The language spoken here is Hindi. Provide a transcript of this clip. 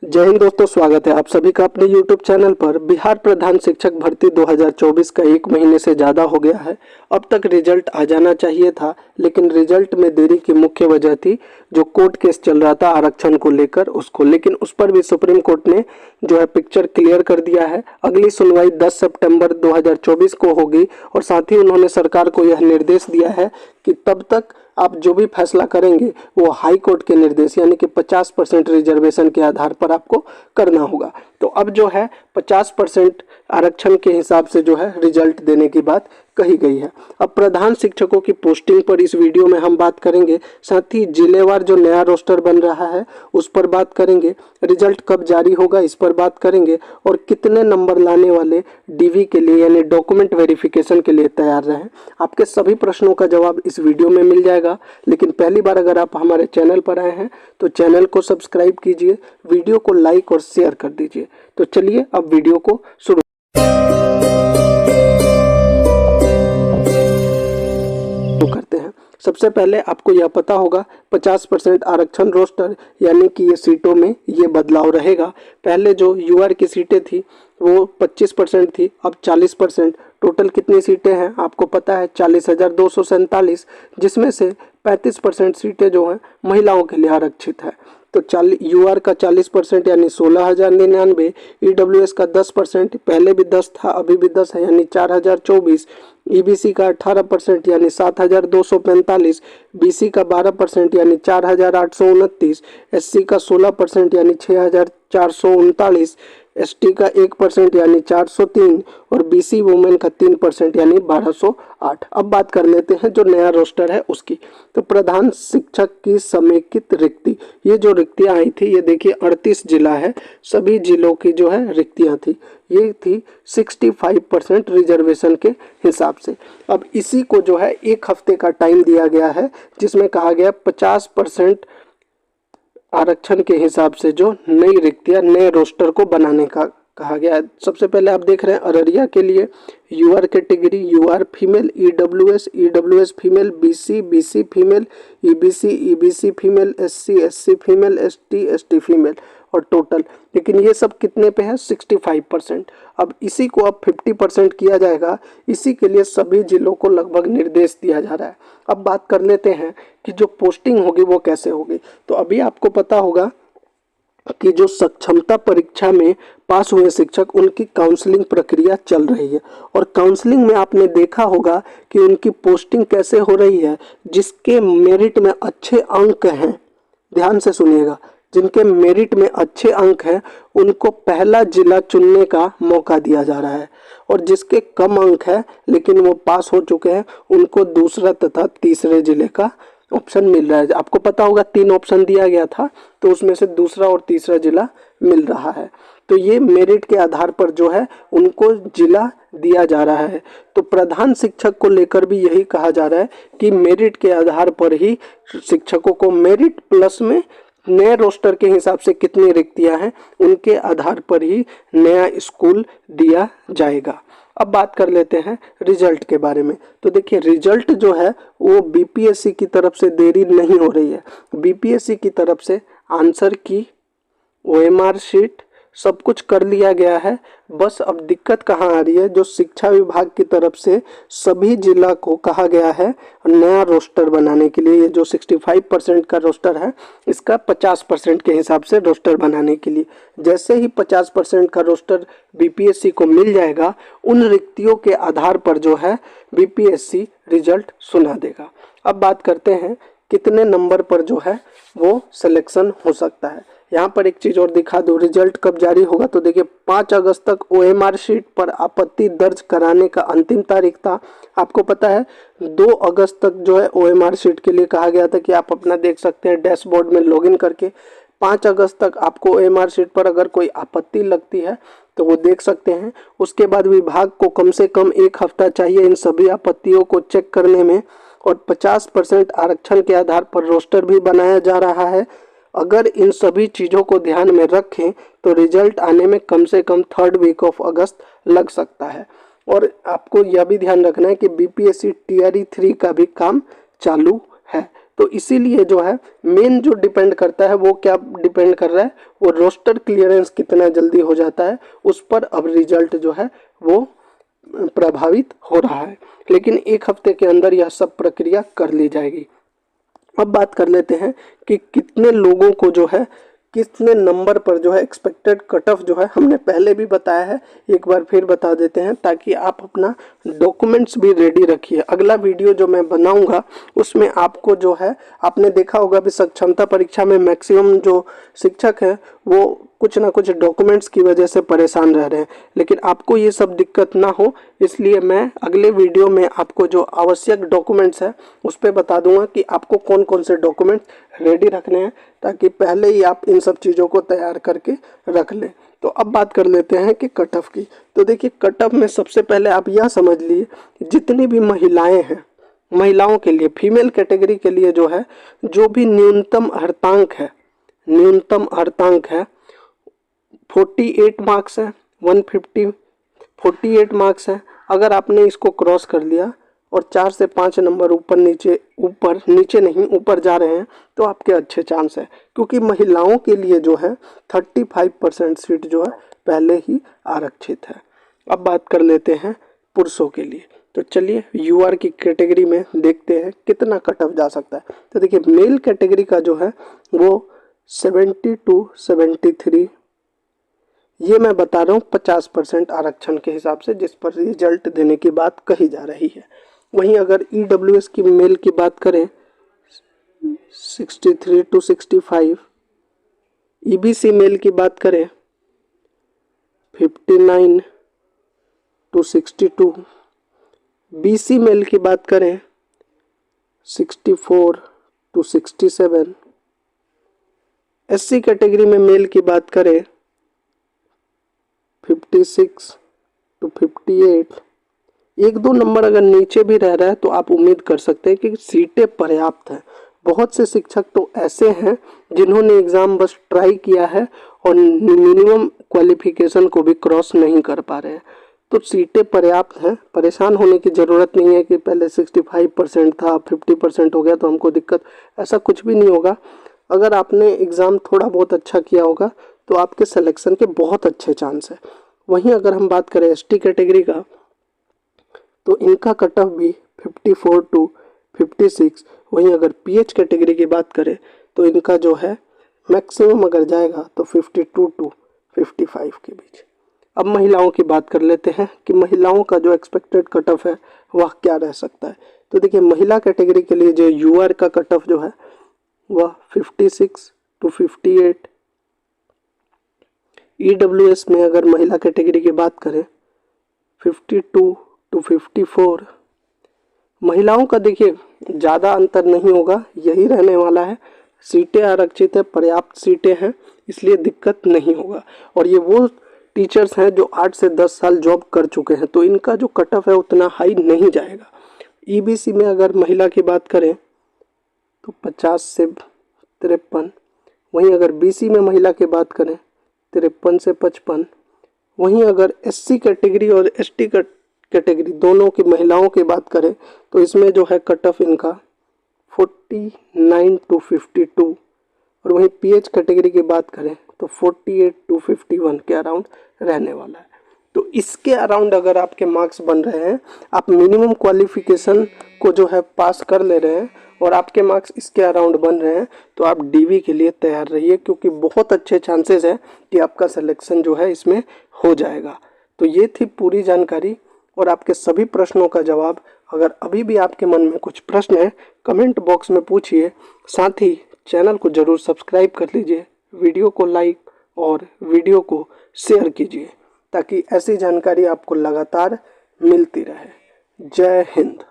जय हिंद दोस्तों, स्वागत है आप सभी का अपने YouTube चैनल पर। बिहार प्रधान शिक्षक भर्ती 2024 का 1 महीने से ज़्यादा हो गया है। अब तक रिजल्ट आ जाना चाहिए था, लेकिन रिजल्ट में देरी की मुख्य वजह थी जो कोर्ट केस चल रहा था आरक्षण को लेकर उसको, लेकिन उस पर भी सुप्रीम कोर्ट ने जो है पिक्चर क्लियर कर दिया है। अगली सुनवाई 10 सितंबर 2024 को होगी और साथ ही उन्होंने सरकार को यह निर्देश दिया है कि तब तक आप जो भी फैसला करेंगे वो हाई कोर्ट के निर्देश यानी कि 50% रिजर्वेशन के आधार पर आपको करना होगा। तो अब जो है 50% आरक्षण के हिसाब से जो है रिजल्ट देने की बात कही गई है। अब प्रधान शिक्षकों की पोस्टिंग पर इस वीडियो में हम बात करेंगे, साथ ही जिलेवार जो नया रोस्टर बन रहा है उस पर बात करेंगे, रिजल्ट कब जारी होगा इस पर बात करेंगे और कितने नंबर लाने वाले डीवी के लिए यानी डॉक्यूमेंट वेरिफिकेशन के लिए तैयार रहें। आपके सभी प्रश्नों का जवाब इस वीडियो में मिल जाएगा। लेकिन पहली बार अगर आप हमारे चैनल पर आए हैं तो चैनल को सब्सक्राइब कीजिए, वीडियो को लाइक और शेयर कर दीजिए। तो चलिए अब वीडियो को शुरू करते हैं। सबसे पहले आपको यह पता होगा 50% आरक्षण रोस्टर यानी कि ये सीटों में ये बदलाव रहेगा। पहले जो यूआर की सीटें थी वो 25% थी, अब 40%। टोटल कितनी सीटें हैं आपको पता है, 40,247, जिसमें से 35% सीटें जो हैं महिलाओं के लिए आरक्षित है। तो यूआर का 40% यानी 16,099, ईडब्ल्यूएस का 10%, पहले भी 10 था अभी भी 10 है यानी 4,024, ईबीसी का 18% यानी 7,245, बीसी का 12% यानी 4,829, एससी का 16% यानी 6,439, एसटी का 1% यानी 403 और बीसी वुमेन का 3% यानी 1,208। अब बात कर लेते हैं जो नया रोस्टर है उसकी। तो प्रधान शिक्षक की समेकित रिक्ति, ये जो रिक्तियां आई थी ये देखिए 38 जिला है, सभी जिलों की जो है रिक्तियां थी, ये थी 65% रिजर्वेशन के हिसाब से। अब इसी को जो है 1 हफ्ते का टाइम दिया गया है, जिसमें कहा गया 50% आरक्षण के हिसाब से जो नई रिक्तियां नए रोस्टर को बनाने का कहा गया है। सबसे पहले आप देख रहे हैं अररिया के लिए UR category, UR female, EWS female, BC female, EBC female, SC female, ST female और टोटल। लेकिन ये सब कितने पे है, 65%। अब इसी को अब 50% किया जाएगा, इसी के लिए सभी जिलों को लगभग निर्देश दिया जा रहा है। अब बात कर लेते हैं कि जो पोस्टिंग होगी वो कैसे होगी। तो अभी आपको पता होगा कि जो सक्षमता परीक्षा में पास हुए शिक्षक उनकी काउंसलिंग प्रक्रिया चल रही है और काउंसलिंग में आपने देखा होगा कि उनकी पोस्टिंग कैसे हो रही है। जिसके मेरिट में अच्छे अंक हैं, ध्यान से सुनिएगा, जिनके मेरिट में अच्छे अंक हैं उनको पहला जिला चुनने का मौका दिया जा रहा है और जिसके कम अंक है लेकिन वो पास हो चुके हैं उनको दूसरा तथा तीसरे जिले का ऑप्शन मिल रहा है। आपको पता होगा 3 ऑप्शन दिया गया था, तो उसमें से दूसरा और तीसरा जिला मिल रहा है। तो ये मेरिट के आधार पर जो है उनको जिला दिया जा रहा है। तो प्रधान शिक्षक को लेकर भी यही कहा जा रहा है कि मेरिट के आधार पर ही शिक्षकों को मेरिट प्लस में नए रोस्टर के हिसाब से कितनी रिक्तियां हैं उनके आधार पर ही नया स्कूल दिया जाएगा। अब बात कर लेते हैं रिजल्ट के बारे में। तो देखिए रिजल्ट जो है वो बीपीएससी की तरफ से देरी नहीं हो रही है। बीपीएससी की तरफ से आंसर की, ओएमआर शीट सब कुछ कर लिया गया है। बस अब दिक्कत कहाँ आ रही है, जो शिक्षा विभाग की तरफ से सभी जिला को कहा गया है नया रोस्टर बनाने के लिए। ये जो 65% का रोस्टर है इसका 50% के हिसाब से रोस्टर बनाने के लिए। जैसे ही 50% का रोस्टर बीपीएससी को मिल जाएगा उन रिक्तियों के आधार पर जो है बीपीएससी रिजल्ट सुना देगा। अब बात करते हैं कितने नंबर पर जो है वो सिलेक्शन हो सकता है। यहाँ पर एक चीज़ और दिखा दो, रिजल्ट कब जारी होगा। तो देखिए 5 अगस्त तक ओएमआर शीट पर आपत्ति दर्ज कराने का अंतिम तारीख था। आपको पता है 2 अगस्त तक जो है ओएमआर शीट के लिए कहा गया था कि आप अपना देख सकते हैं डैशबोर्ड में लॉगिन करके। 5 अगस्त तक आपको ओएमआर शीट पर अगर कोई आपत्ति लगती है तो वो देख सकते हैं। उसके बाद विभाग को कम से कम 1 हफ्ता चाहिए इन सभी आपत्तियों को चेक करने में और 50% आरक्षण के आधार पर रोस्टर भी बनाया जा रहा है। अगर इन सभी चीज़ों को ध्यान में रखें तो रिजल्ट आने में कम से कम 3rd वीक ऑफ अगस्त लग सकता है। और आपको यह भी ध्यान रखना है कि बीपीएससी टीआरई 3 का भी काम चालू है। तो इसीलिए जो है मेन जो डिपेंड करता है वो क्या डिपेंड कर रहा है, वो रोस्टर क्लियरेंस कितना जल्दी हो जाता है उस पर अब रिजल्ट जो है वो प्रभावित हो रहा है। लेकिन एक हफ्ते के अंदर यह सब प्रक्रिया कर ली जाएगी। अब बात कर लेते हैं कि कितने लोगों को जो है कितने नंबर पर जो है एक्सपेक्टेड कट ऑफ जो है, हमने पहले भी बताया है, एक बार फिर बता देते हैं ताकि आप अपना डॉक्यूमेंट्स भी रेडी रखिए। अगला वीडियो जो मैं बनाऊंगा उसमें आपको जो है, आपने देखा होगा भी सक्षमता परीक्षा में मैक्सिमम जो शिक्षक हैं वो कुछ ना कुछ डॉक्यूमेंट्स की वजह से परेशान रह रहे हैं, लेकिन आपको ये सब दिक्कत ना हो इसलिए मैं अगले वीडियो में आपको जो आवश्यक डॉक्यूमेंट्स है उस पर बता दूंगा कि आपको कौन कौन से डॉक्यूमेंट्स रेडी रखने हैं ताकि पहले ही आप इन सब चीज़ों को तैयार करके रख लें। तो अब बात कर लेते हैं कि कट ऑफ की। तो देखिए कट ऑफ में सबसे पहले आप यह समझ लिए जितनी भी महिलाएं हैं, महिलाओं के लिए फीमेल कैटेगरी के लिए जो है जो भी न्यूनतम अर्धांक है 48 मार्क्स है, 48 मार्क्स है। अगर आपने इसको क्रॉस कर लिया और 4 से 5 नंबर ऊपर नीचे जा रहे हैं तो आपके अच्छे चांस है, क्योंकि महिलाओं के लिए जो है 35% सीट जो है पहले ही आरक्षित है। अब बात कर लेते हैं पुरुषों के लिए। तो चलिए यूआर की कैटेगरी में देखते हैं कितना कट ऑफ जा सकता है। तो देखिए मेल कैटेगरी का जो है वो 70 to 73, ये मैं बता रहा हूँ 50% आरक्षण के हिसाब से जिस पर रिजल्ट देने की बात कही जा रही है। वहीं अगर ईडब्ल्यूएस की मेल की बात करें 63 to 65, ईबीसी मेल की बात करें 59 to 62, बीसी मेल की बात करें 64 to 67, एससी कैटेगरी में मेल की बात करें 56 to 58। एक दो नंबर अगर नीचे भी रह रहा है तो आप उम्मीद कर सकते हैं कि सीटें पर्याप्त हैं। बहुत से शिक्षक तो ऐसे हैं जिन्होंने एग्ज़ाम बस ट्राई किया है और मिनिमम क्वालिफिकेशन को भी क्रॉस नहीं कर पा रहे हैं, तो सीटें पर्याप्त हैं। परेशान होने की ज़रूरत नहीं है कि पहले 65% था 50% हो गया तो हमको दिक्कत, ऐसा कुछ भी नहीं होगा। अगर आपने एग्ज़ाम थोड़ा बहुत अच्छा किया होगा तो आपके सिलेक्शन के बहुत अच्छे चांस है। वहीं अगर हम बात करें एसटी कैटेगरी का तो इनका कट ऑफ भी 54 to 56। वहीं अगर पीएच कैटेगरी की बात करें तो इनका जो है मैक्सिमम अगर जाएगा तो 52 to 55 के बीच। अब महिलाओं की बात कर लेते हैं कि महिलाओं का जो एक्सपेक्टेड कट ऑफ है वह क्या रह सकता है। तो देखिए महिला कैटेगरी के लिए जो यूआर का कट ऑफ जो है वह 56 to 58। ईडब्ल्यूएस में अगर महिला कैटेगरी की बात करें 52 to 54। महिलाओं का देखिए ज़्यादा अंतर नहीं होगा, यही रहने वाला है। सीटें आरक्षित है, पर्याप्त सीटें हैं, इसलिए दिक्कत नहीं होगा। और ये वो टीचर्स हैं जो 8 से 10 साल जॉब कर चुके हैं, तो इनका जो कट ऑफ है उतना हाई नहीं जाएगा। ईबीसी में अगर महिला की बात करें तो 50 से 53। वहीं अगर बीसी में महिला की बात करें 53 से 55। वहीं अगर एससी कैटेगरी और एसटी कैटेगरी दोनों की महिलाओं की बात करें तो इसमें जो है कट ऑफ इनका 49 to 52। और वहीं पीएच कैटेगरी की बात करें तो 48 to 51 के अराउंड रहने वाला है। तो इसके अराउंड अगर आपके मार्क्स बन रहे हैं, आप मिनिमम क्वालिफिकेशन को जो है पास कर ले रहे हैं और आपके मार्क्स इसके अराउंड बन रहे हैं, तो आप डीवी के लिए तैयार रहिए, क्योंकि बहुत अच्छे चांसेस हैं कि आपका सिलेक्शन जो है इसमें हो जाएगा। तो ये थी पूरी जानकारी और आपके सभी प्रश्नों का जवाब। अगर अभी भी आपके मन में कुछ प्रश्न है कमेंट बॉक्स में पूछिए। साथ ही चैनल को ज़रूर सब्सक्राइब कर लीजिए, वीडियो को लाइक और वीडियो को शेयर कीजिए ताकि ऐसी जानकारी आपको लगातार मिलती रहे। जय हिंद।